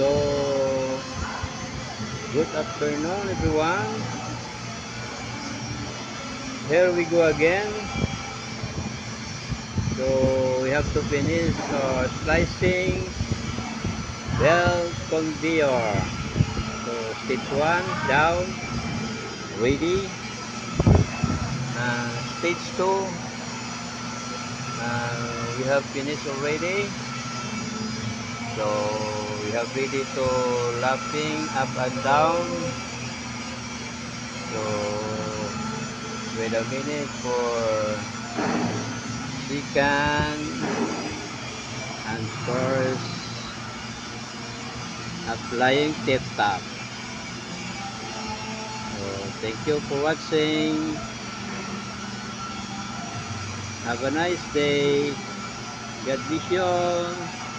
So, good afternoon everyone. Here we go again. So, we have to finish slicing bell conveyor. So, stage 1 down, ready. And stage 2, we have finished already. So, we have ready to lapping up and down. So, wait a minute for second and first applying tip top. So, thank you for watching. Have a nice day. God bless you all.